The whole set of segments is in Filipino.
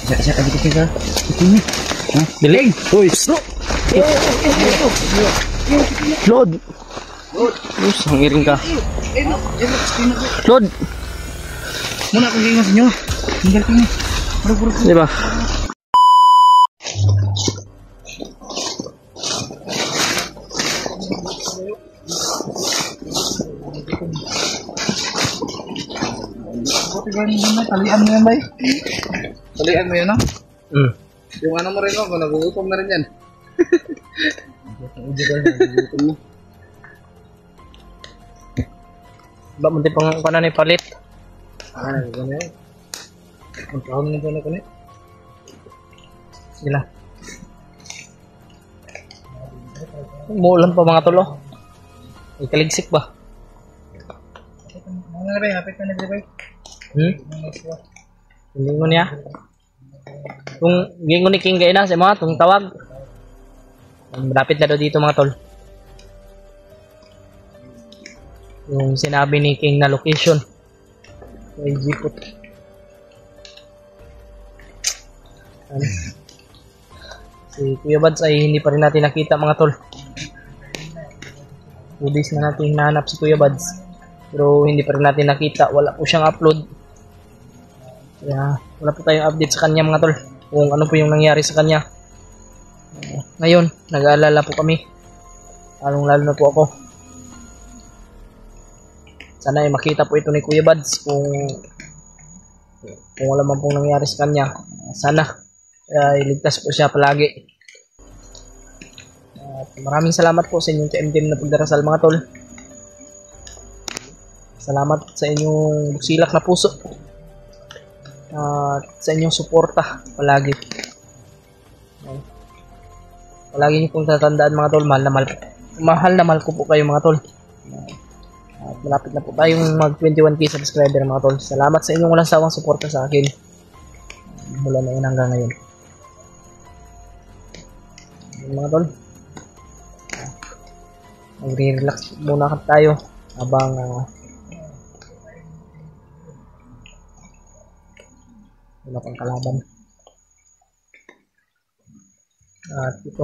Siya ka dito ka. Ini. Biling. Uy, bro. Lord. Us, hangiring ka. Lord. Muna akong gingon sa inyo. Tinggal kini. Puro-puro. Di ba? Talian mo yan, bay. Talian mo yan, no? Yung ano mo rin, no? Kung nagugutom na rin yan. Ba, munti pang kanan ni palit. Gano'n yan. Ang tahon mo na kulit. Sila. Umuulan pa mga tulo. May kaligsik ba? Mga na, bay. Hapit na na, bay. Hindi mo niya. Kung gingon ni King na sa mga tung tawag. Malapit na daw dito mga tol. Yung sinabi ni King na location. May jeepot. Si Kuya Bads ay hindi pa rin natin nakita mga tol. 2 days na natin hinahanap si Kuya Bads. Pero hindi pa rin natin nakita. Wala po siyang upload. Kaya wala po tayong update sa kanya mga tol. Kung ano po yung nangyari sa kanya. Ngayon, nag-aalala po kami. Lalo na po ako. Sana ay makita po ito ni Kuya Bads kung wala man pong nangyari sa kanya. Sana iligtas po siya palagi. Maraming salamat po sa inyong team na pagdarasal mga tol. Salamat sa inyong silak na puso. At sa inyong suporta palagi. Palagi niyo pong tatandaan mga tol, mahal na mahal ko po kayo mga tol. At malapit na po tayong mag 21k subscriber mga tol. Salamat sa inyong walang sawang suporta sa akin mula na yun hanggang ngayon. Mga tol, magre-relax muna tayo habang wala pang kalaban. At ito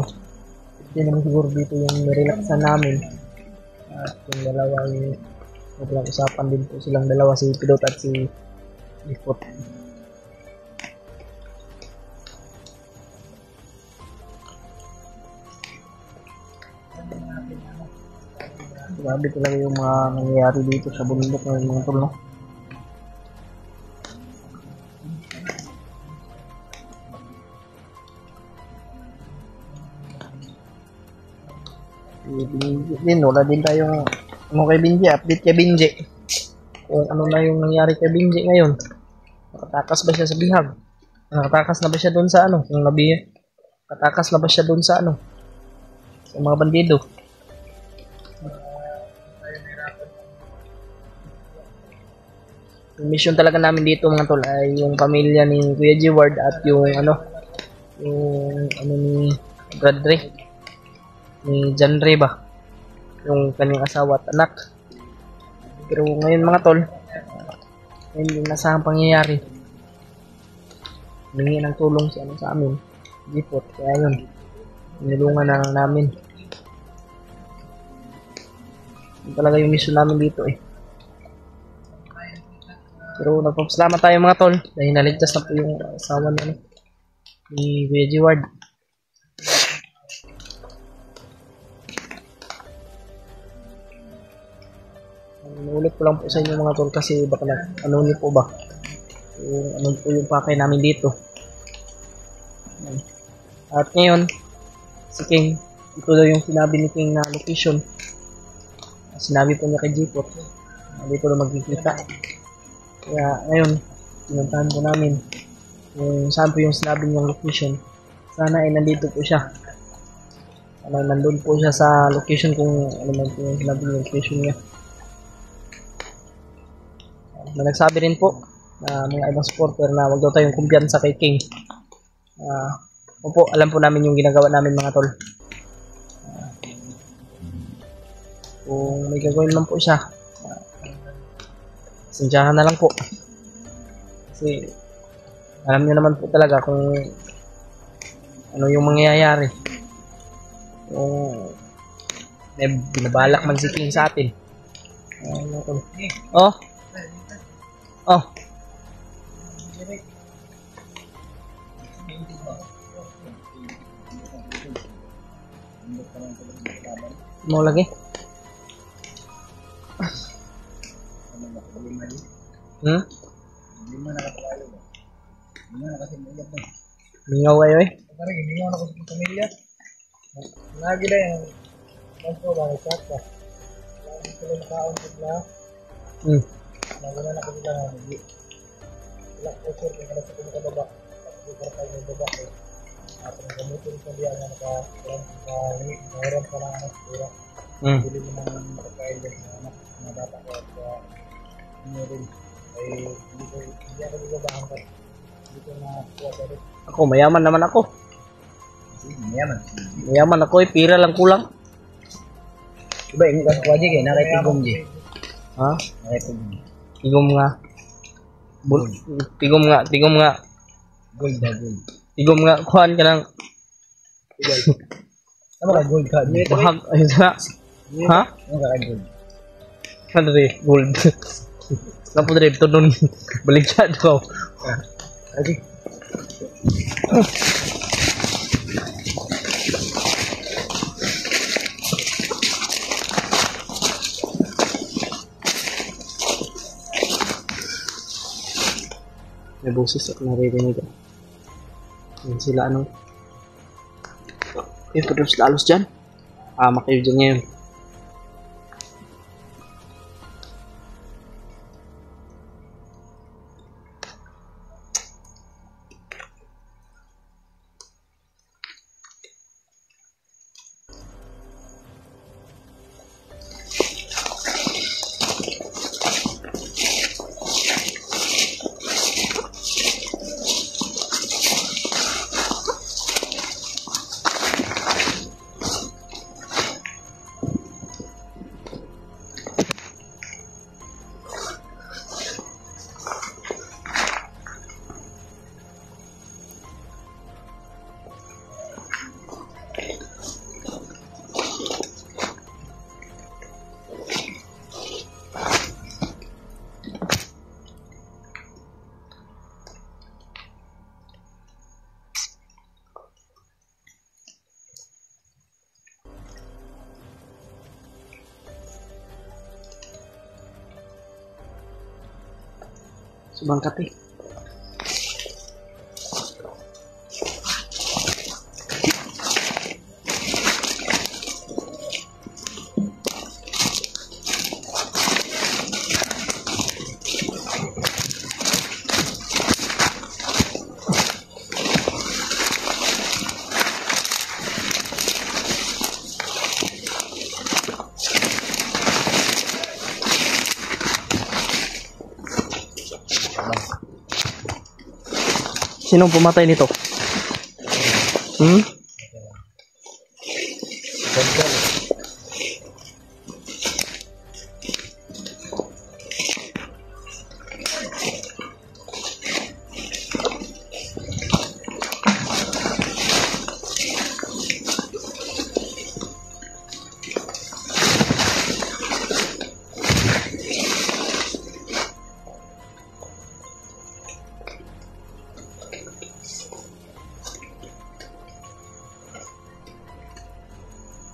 naman siguro dito yung nirelaxan namin. At yung dalawa ay sobrang usapan din po silang dalawa, si Pilot at si Lifot. Grabe talaga yung mga nangyayari dito sa bundok ng mga tol, no? Din, wala din tayong ano kay Binji, update kay Binji. Kung ano na yung nangyari kay Binji ngayon. Nakatakas ba siya sa bihag? Nakatakas na ba siya doon sa ano? Kung nakatakas na ba siya doon sa ano? Sa mga bandido. Yung mission talaga namin dito mga tol ay yung pamilya ni Kuya G. Ward at yung ni Bradley, ni John Ray ba, yung kanyang asawa at anak. Pero ngayon mga tol, hindi nasahang pangyayari. Humingi ng tulong si sa amin, Gipot, kaya yun, tinulungan na lang namin. Yun talaga yung mission namin dito eh. Pero nagpapasalamat tayo mga tol dahil naligtas na po yung asawa ni Kuya G. Ward. Ulit ko lang po sa inyo mga tol kasi baka ano niyo po ba yung ano po yung pakay namin dito. At ngayon si King, ito daw yung sinabi ni King na location. Sinabi po niya kay Jipot dito na magkikita. Kaya ngayon pinuntahan po namin kung saan po yung sinabi niyang location. Sana ay nandito po siya. Sana nandun po siya sa location kung ano man po yung sinabi niyang location niya. Na nagsabi rin po na mga ibang supporter na wag daw tayong kumpiyansa kay King. Opo, alam po namin yung ginagawa namin mga tol. Kung may gagawin man po siya, sensyahan na lang po. Kasi Alam niyo naman po talaga kung ano yung mangyayari. Kung may binabalak man si King sa atin. Oh. Oh. Mau lagi? Mingaw kayo eh. Parang hindi ako sa pamilya. Lagi na yung ko ba sa ka. Lagi ko makaon sila. Lagi na ako sila ng wala ko sure kung ano sa mga baba. Ako para sa baba ko. At ang gamitin ko diyan na mayroon pa lang ang sura. Bili mo ng makakain din na bata ko at rin ay hindi ako nagbabahan ka. Hindi ko na kuha rin. Ako, mayaman naman ako. Mayaman ako eh, pira lang kulang. Iba, yung wajik eh, nakaitigom di. Ha? Nakaitigom. Tigom nga. Tigom nga. Gold na gold. Tigom nga, kuhan ka ng... Ano ka gold ka? Bahag, ayun na. Ha? Ano ka gold? Ano rin, gold. Napo rin, ito nun. Baliktad ko. Adi. May boses at naririnig. Yan sila ano. Eh, pero sila alos dyan. Makayo dyan ngayon. Bangkat eh. Sinong pumatay nito?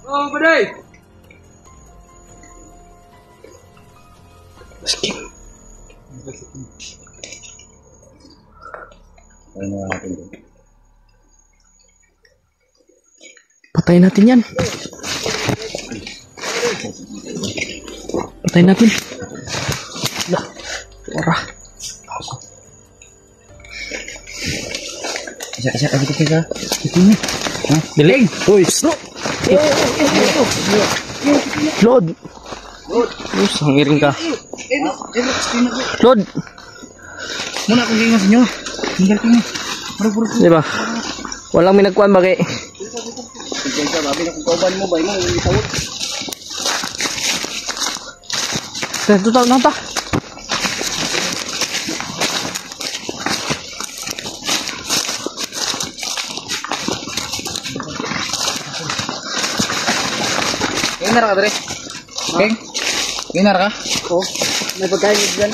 Oh, Baday! Patayin natin yan. Patayin natin. Lah, parah. Asyak lagi kita. Ini. Hah? Diling. Uy, slow. Lord. Lord, hangirin ka. Lord. Muna akong gingas nyo. Tinggal ko nyo. Di ba? Walang minagkuhan ba kay? Tinggal ka, babi na kung kauban mo ba? Mo, hindi tawag. Ito tawag na ta. Ginar ka, Dre? Okay? Ginar ka? Oo. May pagkain dyan.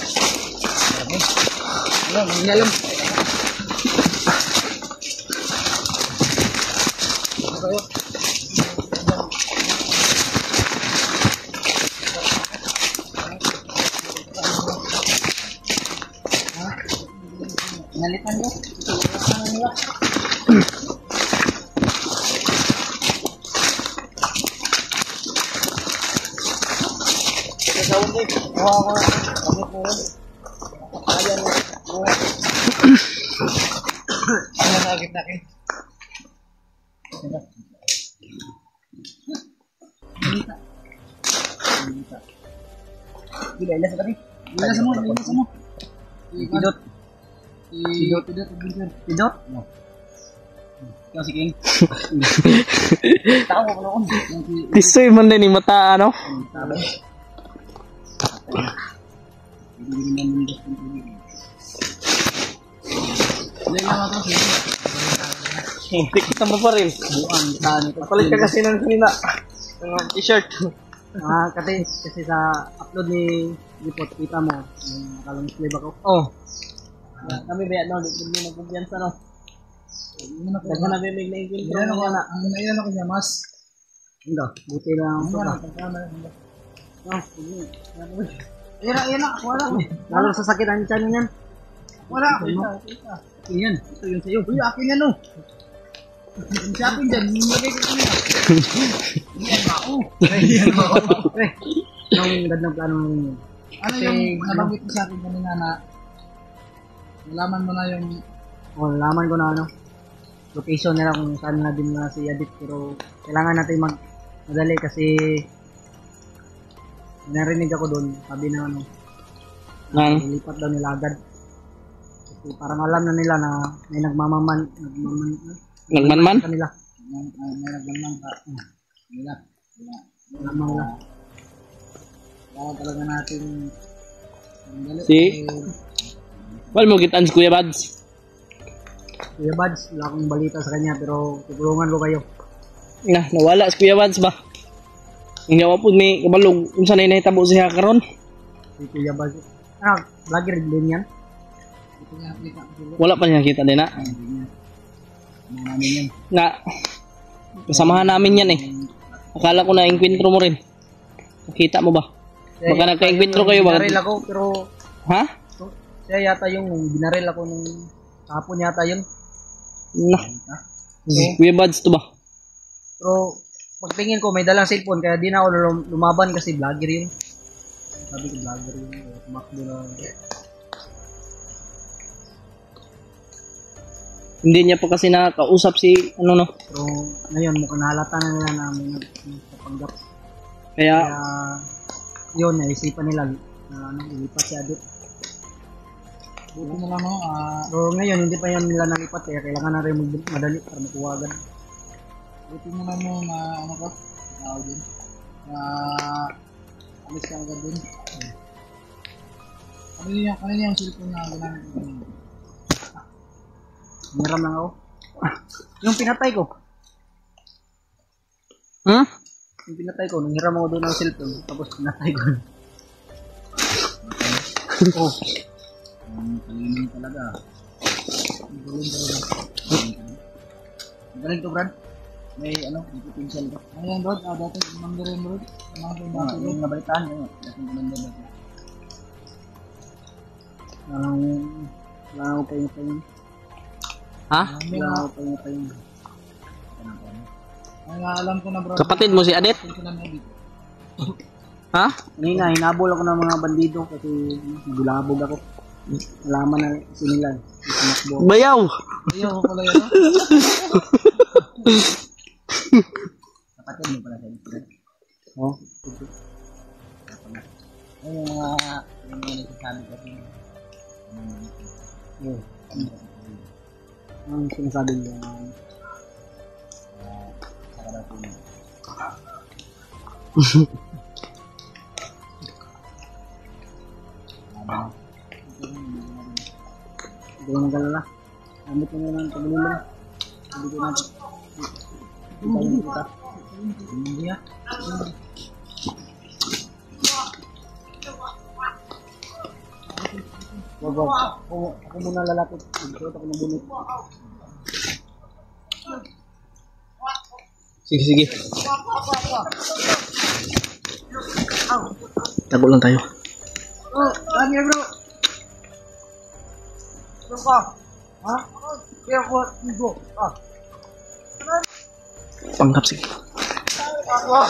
Ano, manginalom. Ano kayo? Nalitan ko. Ano nila? Ano sa gitna kayo? Gila, ilas ka rin. Ilas mo. Pidot. Pidot? Ikaw si King. Tao ko noon. Tisoy man din yung mata, ano? Sabi. Hindi kita mo pa rin. Palit ka kasi ng kanina. Ng t-shirt. Kasi sa upload ni Lipot, kita mo, yung nakalang slave ako. Oh. Kami ba no, di mo nagkumpiyansa no. Daghan na bimig na ikin pero na. Ang nailan ako niya, mas. Hindi, buti lang ito ka. Ira, wala ko. Lalo sa sakit ang tiyan niyan. Wala ako. Yan, ito yun sa'yo. Uy, akin yan o. Yung sa akin dyan, nilagay ko kanina. Yan ako. Anong gandang plano mo yun? Ano yung nabanggit mo sa akin kanina na nalaman mo na yung... nalaman ko na ano. Location nila kung saan na din na si Adit. Pero kailangan natin madali kasi narinig ako doon. Sabi na ano. Ilipat daw nila agad. Kasi parang alam na nila na may nagmanman kanila. May nagmanman ka. Nila. Nagmanman nila. Kaya talaga natin si wala mo kitaan si Kuya Bads. Kuya Bads, wala akong balita sa kanya pero tutulungan ko kayo. Nawala si Kuya Bads ba? Ang yawa po may kabalog kung saan ay nahitabo siya karon. Si Kuya Bads. Vlogger din yan. Wala pa niya kita din na. Nga, kasamahan namin yan eh. Akala ko na enkwentro mo rin. Nakita mo ba? Baka nagka-enkwentro kayo ba? Binaril ako pero... Ha? Siya yata yung binaril ako nung hapon yata yun. Kuya Bads to ba? Pero pagtingin ko may dalang cellphone kaya di na ako lumaban kasi vlogger yun. Sabi ko vlogger yun. Tumakbo na. Hindi niya pa kasi nakakausap si ano no. Pero ngayon mukhang nahalata na nila na may nagpapanggap. Kaya yun, naisipan nila na ilipat si Adit. Buti na lang no. Pero ngayon hindi pa yan nila nalipat kaya kailangan na rin madali para makuha agad. Buti na lang mo na ano ko? Tao din. Alis ka agad din. Kanina yung cellphone na ginamit ko. Niram lang ako. Yung pinatay ko. Yung pinatay ko, nung hiram ako doon ng cellphone, tapos pinatay ko. Oh. Kalinin talaga. Galing to, Brad. May may potential ka. Ayan, Brad. Dati, number yun, Brad. Yung nabalitaan yun. Dati, number dati. Wala ko pa yun. ha? Wala ko pa yun. Ay, alam ko na, bro. Kapatid mo si Adit? Ha? Kanina, hinabol ako ng mga bandido kasi gulabog ako. Nalaman na sinila. Bayaw! Ayaw ko pala yun. Kapatid mo pala sa Oh. Ay, yung mga nagsasabi kasi. Ang sinasabi niya. Hindi ko nagalala. Amit ko na lang pagulong lang. Hindi ko natin. Hindi ko natin. Hindi ko natin. Wag. Ako muna lalapit. Ito ako nabunot. Sige. Tago lang tayo. Lagi bro. Bro ka. Ha? Kaya ko ibo. Panggap, sige. Oh.